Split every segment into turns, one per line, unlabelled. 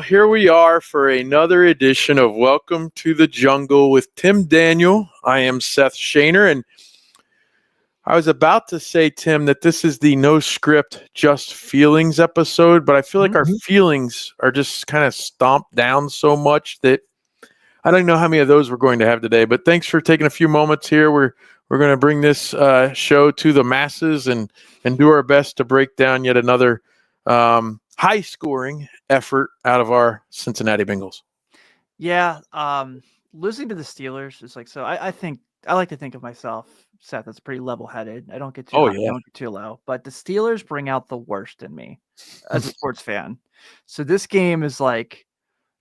here we are for another edition of Welcome to the Jungle with Tim Daniel. I am Seth Shaner, and I was about to say, Tim, that this is the no script, just feelings episode, but I feel like our feelings are just kind of stomped down so much that I don't know how many of those we're going to have today. But thanks for taking a few moments here. We're going to bring this show to the masses and do our best to break down yet another high-scoring effort out of our Cincinnati Bengals.
Yeah, losing to the Steelers is like, so I think I like to think of myself, Seth, as pretty level-headed. I don't get too high, I don't get too low, but the Steelers bring out the worst in me as a sports fan. So this game is like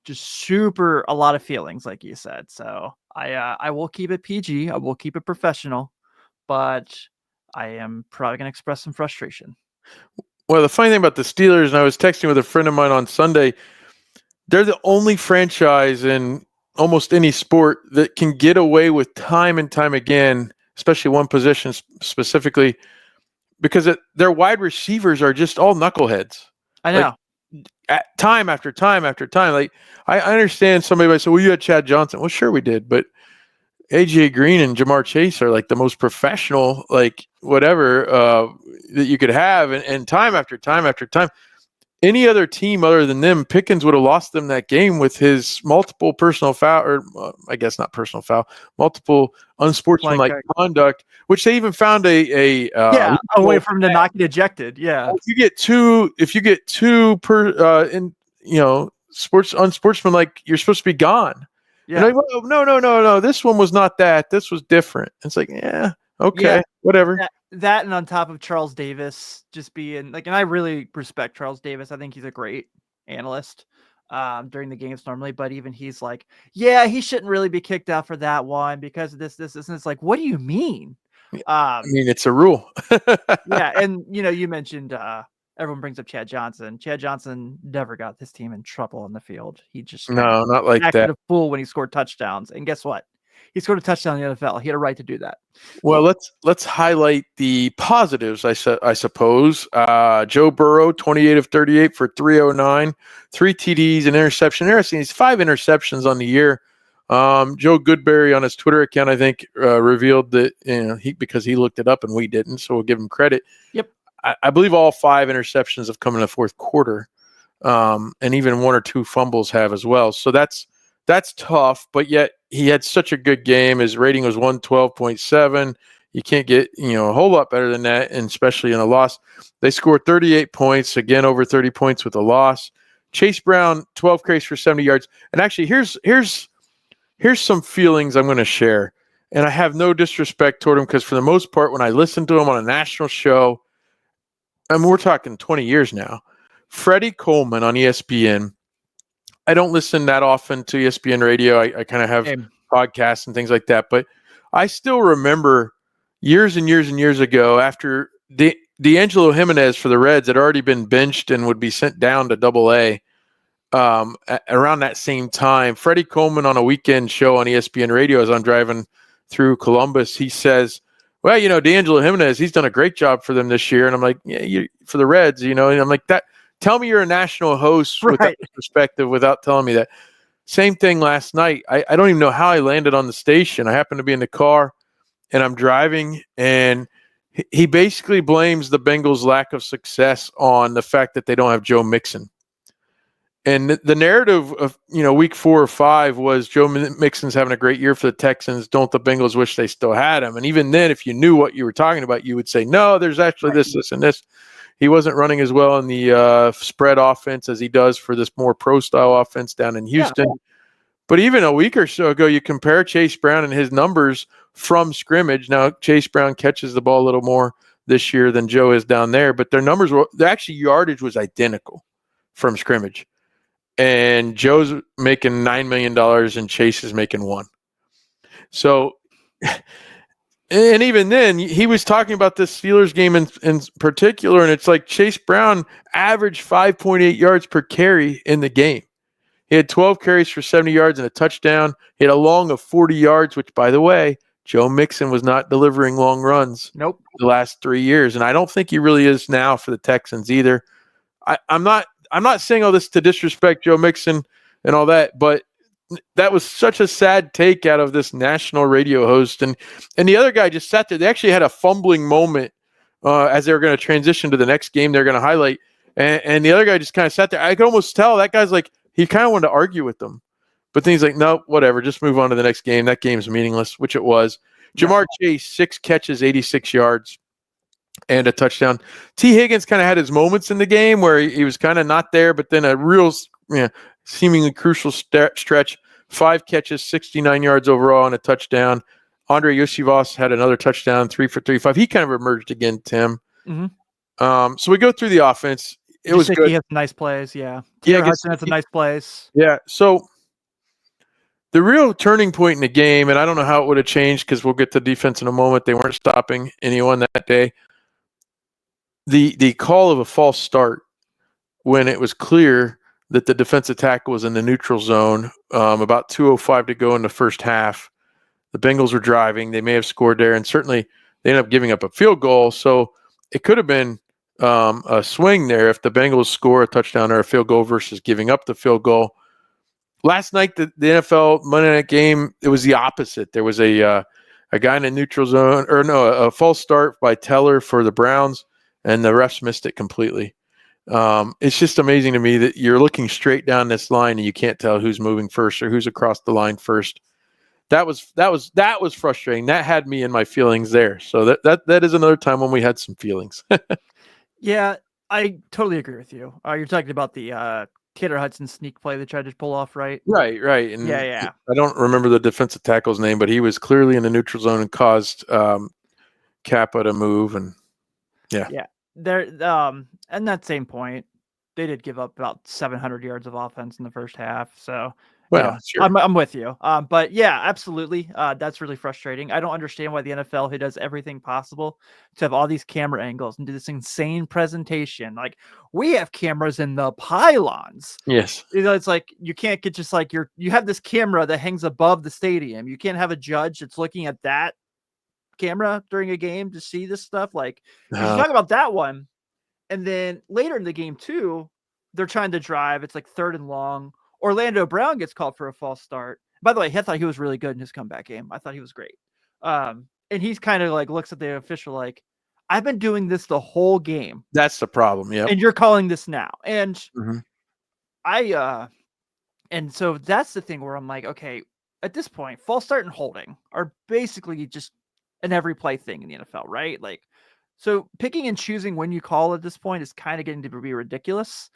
just super a lot of feelings, like you said. So I will keep it PG, I will keep it professional, but I am probably going to express some frustration.
Well, the funny thing about the Steelers, and I was texting with a friend of mine on Sunday, they're the only franchise in almost any sport that can get away with time and time again, especially one position specifically, because their wide receivers are just all knuckleheads.
I know.
Time after time after time. Like, I understand somebody might say, well, you had Chad Johnson. Well, sure we did, but AJ Green and Jamar Chase are like the most professional, like whatever that you could have. And time after time after time, any other team other than them, Pickens would have lost them that game with his multiple personal foul, or I guess not personal foul, multiple unsportsmanlike conduct, which they even found a
way for him to not get ejected. Yeah.
If you get two per unsportsmanlike, you're supposed to be gone. Yeah. Like, well, no. This one was not that. This was different. It's like, yeah, okay, whatever.
That and on top of Charles Davis just being like, and I really respect Charles Davis. I think he's a great analyst during the games normally, but even he's like, yeah, he shouldn't really be kicked out for that one because of this. And it's like, what do you mean?
I mean, it's a rule.
Yeah, and you mentioned everyone brings up Chad Johnson. Chad Johnson never got this team in trouble on the field. He just
not like that.
A fool when he scored touchdowns. And guess what? He scored a touchdown in the NFL. He had a right to do that.
Well, let's highlight the positives, I suppose. Joe Burrow, 28 of 38 for 309, 3 TDs, an interception. Interesting, he's 5 interceptions on the year. Joe Goodberry on his Twitter account, I think, revealed that because he looked it up and we didn't, so we'll give him credit.
Yep.
I believe all 5 interceptions have come in the fourth quarter, and even 1 or 2 fumbles have as well. So that's tough, but yet he had such a good game. His rating was 112.7. You can't get a whole lot better than that, and especially in a loss. They scored 38 points, again over 30 points with a loss. Chase Brown, 12 carries for 70 yards. And actually, here's some feelings I'm going to share. And I have no disrespect toward him because for the most part, when I listen to him on a national show, I mean, we're talking 20 years now, Freddie Coleman on ESPN. I don't listen that often to ESPN radio. I kind of have podcasts and things like that. But I still remember years and years and years ago after D'Angelo Jimenez for the Reds had already been benched and would be sent down to Double-A. Around that same time, Freddie Coleman on a weekend show on ESPN radio as I'm driving through Columbus, he says, well, D'Angelo Jimenez, he's done a great job for them this year. And I'm like, yeah, for the Reds, and I'm like, tell me you're a national host with that perspective without telling me that. Same thing last night. I don't even know how I landed on the station. I happened to be in the car and I'm driving, and he basically blames the Bengals' lack of success on the fact that they don't have Joe Mixon. And the narrative of, week 4 or 5 was Joe Mixon's having a great year for the Texans. Don't the Bengals wish they still had him? And even then, if you knew what you were talking about, you would say, no, there's actually this, and this. He wasn't running as well in the spread offense as he does for this more pro-style offense down in Houston. Yeah. But even a week or so ago, you compare Chase Brown and his numbers from scrimmage. Now, Chase Brown catches the ball a little more this year than Joe is down there, but their numbers actually yardage was identical from scrimmage. And Joe's making $9 million and Chase is making $1 million. So, and even then, he was talking about this Steelers game in particular, and it's like Chase Brown averaged 5.8 yards per carry in the game. He had 12 carries for 70 yards and a touchdown. He had a long of 40 yards, which, by the way, Joe Mixon was not delivering long runs the last 3 years, and I don't think he really is now for the Texans either. I'm not I'm not saying all this to disrespect Joe Mixon and all that, but that was such a sad take out of this national radio host. And the other guy just sat there. They actually had a fumbling moment as they were going to transition to the next game they're going to highlight. And the other guy just kind of sat there. I could almost tell that guy's like, he kind of wanted to argue with them. But then he's like, no, whatever. Just move on to the next game. That game's meaningless, which it was. Jamar Chase, 6 catches, 86 yards, and a touchdown. T. Higgins kind of had his moments in the game where he was kind of not there, but then a real seemingly crucial stretch. 5 catches, 69 yards overall, and a touchdown. Andre Yosivas had another touchdown, 3 for 35. He kind of emerged again, Tim.
Mm-hmm.
So we go through the offense. It was good.
He has nice plays, yeah. Hudson has some nice plays.
Yeah, so the real turning point in the game, and I don't know how it would have changed because we'll get to defense in a moment. They weren't stopping anyone that day. The call of a false start when it was clear that the defensive tackle was in the neutral zone, about 2:05 to go in the first half. The Bengals were driving. They may have scored there, and certainly they ended up giving up a field goal. So it could have been a swing there if the Bengals score a touchdown or a field goal versus giving up the field goal. Last night, the NFL Monday night game, it was the opposite. There was a guy in the neutral zone, a false start by Teller for the Browns, and the refs missed it completely. It's just amazing to me that you're looking straight down this line and you can't tell who's moving first or who's across the line first. That was frustrating. That had me in my feelings there. So that is another time when we had some feelings.
Yeah, I totally agree with you. You're talking about the Kidder Hudson sneak play they tried to pull off, right?
Right. And
yeah.
I don't remember the defensive tackle's name, but he was clearly in the neutral zone and caused Kappa to move. And yeah.
There, and that same point, they did give up about 700 yards of offense in the first half. So,
sure.
I'm with you. But yeah, absolutely. That's really frustrating. I don't understand why the NFL, who does everything possible to have all these camera angles and do this insane presentation, like we have cameras in the pylons.
Yes.
It's like you can't get just like you have this camera that hangs above the stadium. You can't have a judge that's looking at that camera during a game to see this stuff. Like you talk about that one, and then later in the game too, they're trying to drive. It's like 3rd and long. Orlando Brown gets called for a false start. By the way, I thought he was really good in his comeback game. I thought he was great. And he's kind of like looks at the official like, I've been doing this the whole game.
That's the problem. Yeah.
And you're calling this now. And
mm-hmm.
And so that's the thing where I'm like, okay, at this point, false start and holding are basically just an every play thing in the NFL, right? Like, so picking and choosing when you call at this point is kind of getting to be ridiculous.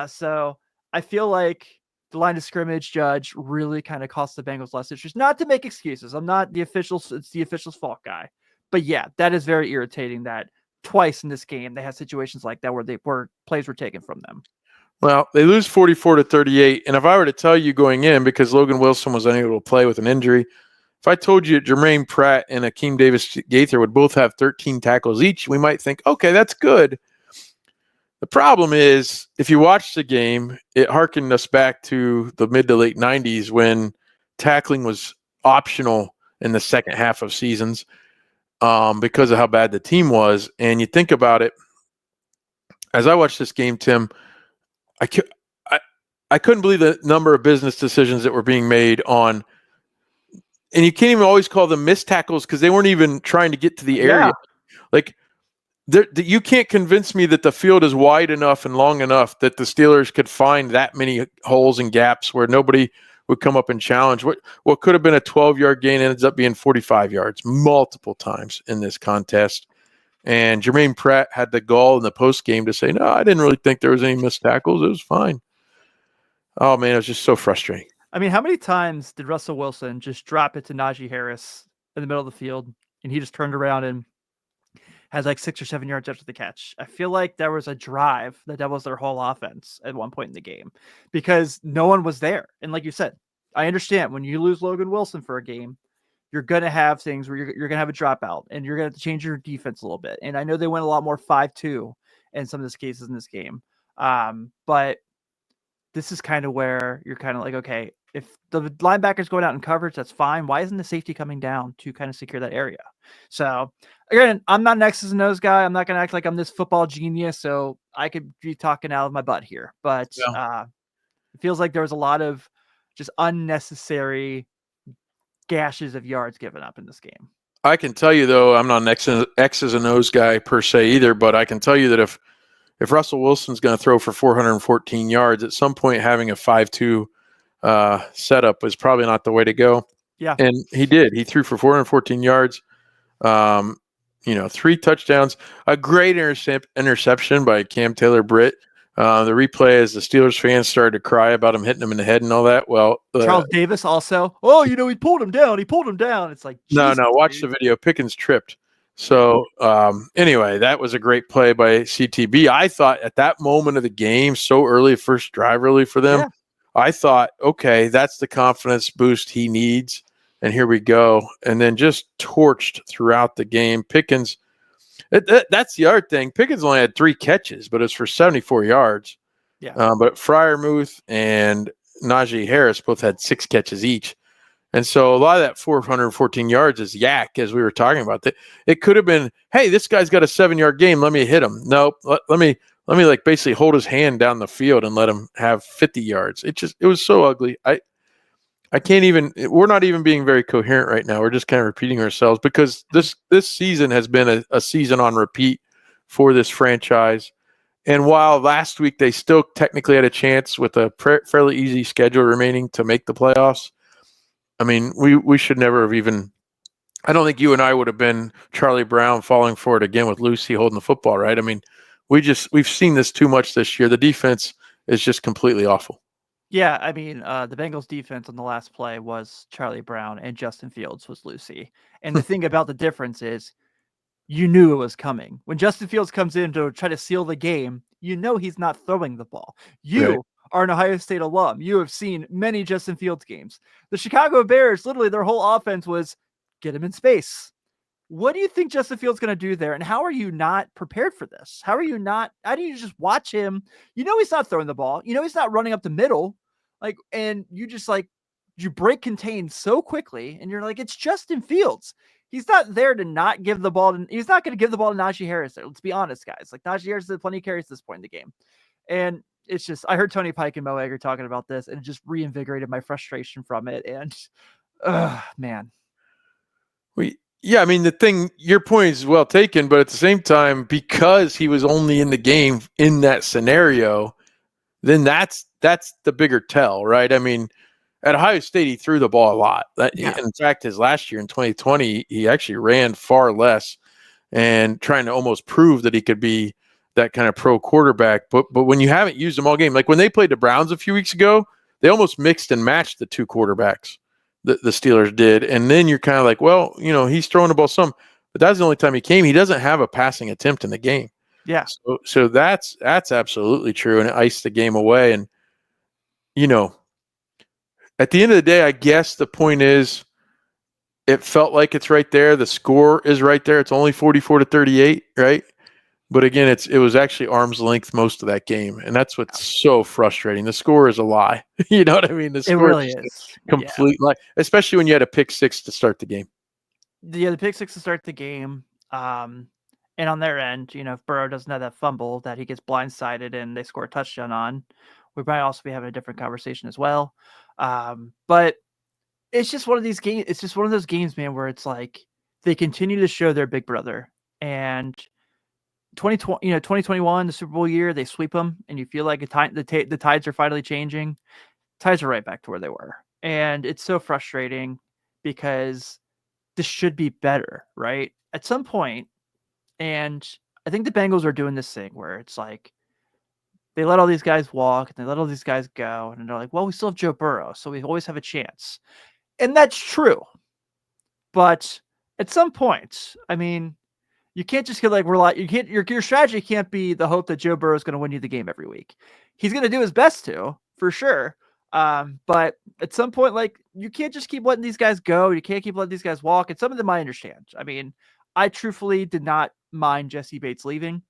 So I feel like the line of scrimmage judge really kind of cost the Bengals less issues. Not to make excuses. I'm not the officials. It's the officials' fault guy. But yeah, that is very irritating that twice in this game they had situations like that where plays were taken from them.
Well, they lose 44-38. And if I were to tell you going in, because Logan Wilson was unable to play with an injury, if I told you Jermaine Pratt and Akeem Davis-Gaither would both have 13 tackles each, we might think, okay, that's good. The problem is, if you watch the game, it harkened us back to the mid to late 90s when tackling was optional in the second half of seasons because of how bad the team was. And you think about it, as I watched this game, Tim, I couldn't believe the number of business decisions that were being made on, and you can't even always call them missed tackles because they weren't even trying to get to the area. Like, you can't convince me that the field is wide enough and long enough that the Steelers could find that many holes and gaps where nobody would come up and challenge. What could have been a 12-yard gain ends up being 45 yards multiple times in this contest. And Jermaine Pratt had the gall in the post game to say, no, I didn't really think there was any missed tackles. It was fine. Oh, man, it was just so frustrating.
I mean, how many times did Russell Wilson just drop it to Najee Harris in the middle of the field and he just turned around and has like 6 or 7 yards after the catch? I feel like there was a drive that was their whole offense at one point in the game because no one was there. And like you said, I understand when you lose Logan Wilson for a game, you're going to have things where you're going to have a dropout and you're going to have to change your defense a little bit. And I know they went a lot more 5-2 in some of these cases in this game. But this is kind of where you're kind of like, okay, if the linebacker's going out in coverage, that's fine. Why isn't the safety coming down to kind of secure that area? So again, I'm not an X's and O's guy. I'm not going to act like I'm this football genius, so I could be talking out of my butt here. But it feels like there was a lot of just unnecessary gashes of yards given up in this game.
I can tell you, though, I'm not an X's and O's guy per se either, but I can tell you that if Russell Wilson's going to throw for 414 yards, at some point having a 5-2 setup is probably not the way to go.
Yeah.
And he did. He threw for 414 yards, 3 touchdowns, a great interception by Cam Taylor-Britt. The replay, as the Steelers fans started to cry about him hitting him in the head and all that. Well,
Charles Davis also. Oh, he pulled him down. He pulled him down. It's like,
no. Watch the video. Pickens tripped. So anyway, that was a great play by CTB. I thought at that moment of the game, so early, first drive really for them, I thought, okay, that's the confidence boost he needs. And here we go. And then just torched throughout the game. Pickens, that's the other thing. Pickens only had 3 catches, but it's for 74 yards.
Yeah.
But Freiermuth and Najee Harris both had 6 catches each. And so a lot of that 414 yards is yak, as we were talking about. It could have been, hey, this guy's got a 7-yard game. Let me hit him. Nope. Let me like basically hold his hand down the field and let him have 50 yards. It was so ugly. I can't even, we're not even being very coherent right now. We're just kind of repeating ourselves because this season has been a season on repeat for this franchise. And while last week they still technically had a chance with a fairly easy schedule remaining to make the playoffs, I mean, we should never have even – I don't think you and I would have been Charlie Brown falling for it again with Lucy holding the football, right? I mean, we've seen this too much this year. The defense is just completely awful.
Yeah, I mean, the Bengals defense on the last play was Charlie Brown and Justin Fields was Lucy. And the thing about the difference is you knew it was coming. When Justin Fields comes in to try to seal the game, you know he's not throwing the ball. You are an Ohio State alum. You have seen many Justin Fields games. The Chicago Bears, literally their whole offense was get him in space. What do you think Justin Fields going to do there? And how are you not prepared for this? How do you just watch him? You know he's not throwing the ball. You know he's not running up the middle. And you break contain so quickly, and you're like, it's Justin Fields. He's not there to not give the ball. He's not going to give the ball to Najee Harris there. Let's be honest, guys. Like Najee Harris had plenty of carries at this point in the game. And it's just, I heard Tony Pike and Mo Egger talking about this, and it just reinvigorated my frustration from it. And, man.
Yeah, I mean, your point is well taken, but at the same time, because he was only in the game in that scenario, then that's the bigger tell, right? I mean, at Ohio State, he threw the ball a lot. In fact, his last year in 2020, he actually ran far less and trying to almost prove that he could be that kind of pro quarterback. But when you haven't used him all game, like when they played the Browns a few weeks ago, they almost mixed and matched the 2 quarterbacks. The Steelers did. And then you're kind of like, well, he's throwing the ball some, but that's the only time he came. He doesn't have a passing attempt in the game.
Yeah.
So that's absolutely true. And it iced the game away. And, at the end of the day, I guess the point is it felt like it's right there. The score is right there. It's only 44-38, right? But again, it was actually arm's length most of that game, and that's what's so frustrating. The score is a lie. You know what I mean? The score
really is
complete lie, especially when you had a pick 6 to start the game.
Yeah, the pick 6 to start the game. And on their end, if Burrow doesn't have that fumble that he gets blindsided and they score a touchdown on, we might also be having a different conversation as well. But it's just one of these games. It's just one of those games, man, where it's like they continue to show their big brother. And 2021, the Super Bowl year, they sweep them, and you feel like the tides are finally changing. Tides are right back to where they were, and it's so frustrating because this should be better, right? At some point, and I think the Bengals are doing this thing where it's like they let all these guys walk and they let all these guys go, and they're like, well, we still have Joe Burrow, so we always have a chance, and that's true. But at some point, I mean, you can't just get your strategy can't be the hope that Joe Burrow is going to win you the game every week. He's going to do his best to, for sure. But at some point, you can't just keep letting these guys go. You can't keep letting these guys walk. And some of them I understand. I mean, I truthfully did not mind Jesse Bates leaving.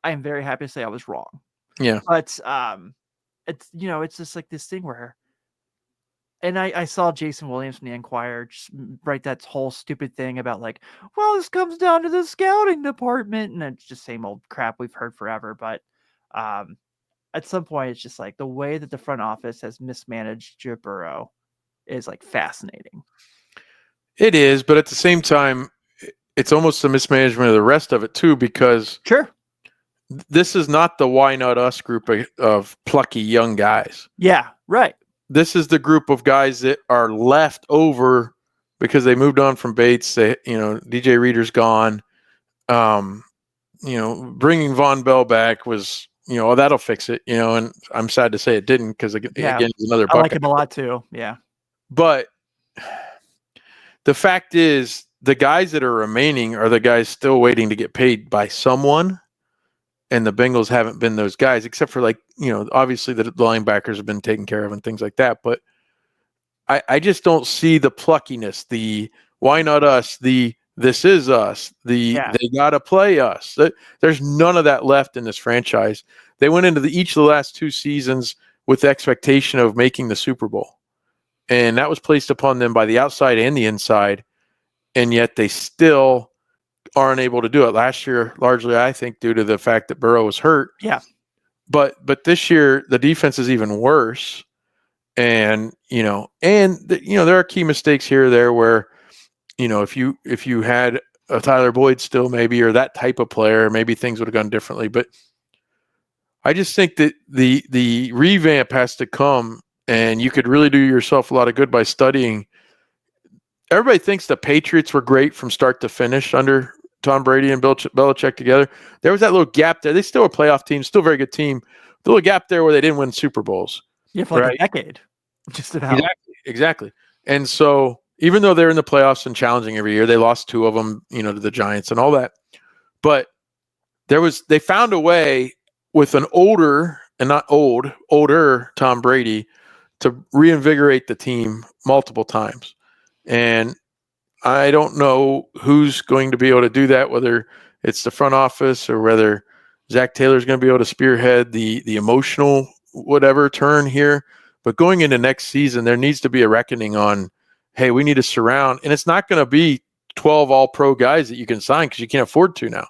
I am very happy to say I was wrong.
Yeah.
But it's just like this thing where And I saw Jason Williams from the Enquirer just write that whole stupid thing about like, well, this comes down to the scouting department, and it's just same old crap we've heard forever. But at some point, it's just like the way that the front office has mismanaged Joe Burrow is like fascinating.
It is, but at the same time, it's almost a mismanagement of the rest of it too, because
sure,
this is not the why not us group of plucky young guys.
Yeah, right.
This is the group of guys that are left over because they moved on from Bates. They, DJ Reader's gone. Bringing Von Bell back was, that'll fix it, and I'm sad to say it didn't, because again, it's another bucket.
I like him a lot too. Yeah.
But the fact is, the guys that are remaining are the guys still waiting to get paid by someone. And the Bengals haven't been those guys, except for obviously the linebackers have been taken care of and things like that. But I just don't see the pluckiness, the why not us, the this is us, they got to play us. There's none of that left in this franchise. They went into each of the last 2 seasons with the expectation of making the Super Bowl. And that was placed upon them by the outside and the inside. And yet they still aren't able to do it. Last year, largely, I think, due to the fact that Burrow was hurt.
Yeah.
But this year, the defense is even worse. And, there are key mistakes here or there where, if you had a Tyler Boyd still maybe, or that type of player, maybe things would have gone differently. But I just think that the revamp has to come, and you could really do yourself a lot of good by studying. Everybody thinks the Patriots were great from start to finish under Tom Brady and Belichick together. There was that little gap there. They still were a playoff team, still a very good team. The little gap there where they didn't win Super Bowls.
Yeah, for like a decade. Just about.
Exactly. And so even though they're in the playoffs and challenging every year, they lost 2 of them, to the Giants and all that. But they found a way with an older Tom Brady to reinvigorate the team multiple times. And I don't know who's going to be able to do that, whether it's the front office or whether Zach Taylor's going to be able to spearhead the emotional whatever turn here. But going into next season, there needs to be a reckoning on, hey, we need to surround. And it's not going to be 12 all-pro guys that you can sign because you can't afford to now.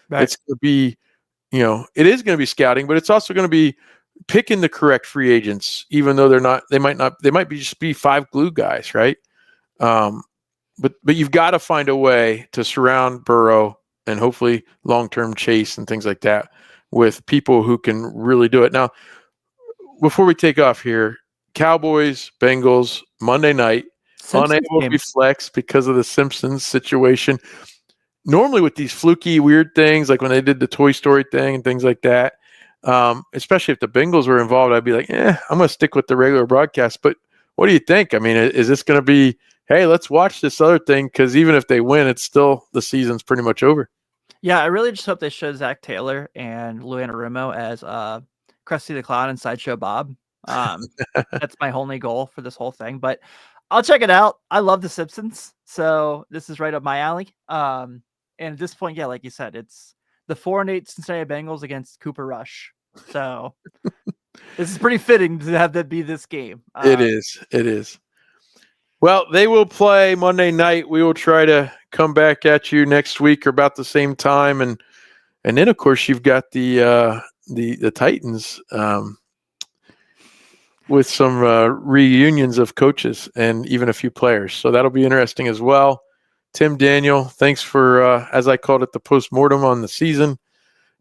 Right. It's going to be, it is going to be scouting, but it's also going to be picking the correct free agents, even though they might just be 5 glue guys, right? But you've got to find a way to surround Burrow and hopefully long-term Chase and things like that with people who can really do it. Now, before we take off here, Cowboys, Bengals, Monday night, unable to be flexed because of the Simpsons situation. Normally with these fluky, weird things, like when they did the Toy Story thing and things like that, especially if the Bengals were involved, I'd be like, I'm going to stick with the regular broadcast. But what do you think? I mean, is this going to be, hey, let's watch this other thing? Because even if they win, it's still, the season's pretty much over.
Yeah, I really just hope they show Zach Taylor and Lou Anarumo as Krusty the Clown and Sideshow Bob. That's my only goal for this whole thing. But I'll check it out. I love The Simpsons, so this is right up my alley. And at this point, like you said, it's the 4-8 Cincinnati Bengals against Cooper Rush. So this is pretty fitting to have that be this game.
It is. Well, they will play Monday night. We will try to come back at you next week or about the same time, and then of course you've got the Titans with some reunions of coaches and even a few players. So that'll be interesting as well. Tim, Daniel, thanks for, as I called it, the postmortem on the season.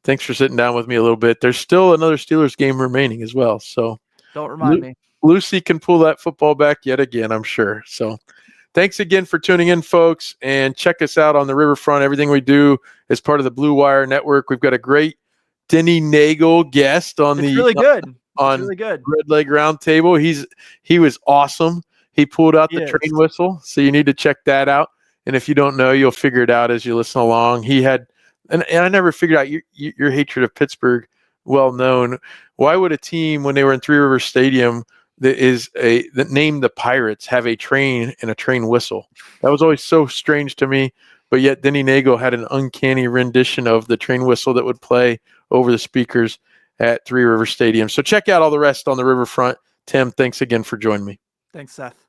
Thanks for sitting down with me a little bit. There's still another Steelers game remaining as well. So
don't remind me.
Lucy can pull that football back yet again, I'm sure. So thanks again for tuning in, folks, and check us out on the Riverfront. Everything we do is part of the Blue Wire Network. We've got a great Denny Nagel guest on
really good.
On
really good.
Red Leg Roundtable. He was awesome. He pulled out the train whistle, so you need to check that out. And if you don't know, you'll figure it out as you listen along. He had, and I never figured out your hatred of Pittsburgh, well known. Why would a team, when they were in Three Rivers Stadium, that named the Pirates, have a train and a train whistle? That was always so strange to me. But yet Denny Nagel had an uncanny rendition of the train whistle that would play over the speakers at Three Rivers Stadium. So check out all the rest on the Riverfront. Tim, thanks again for joining me.
Thanks, Seth.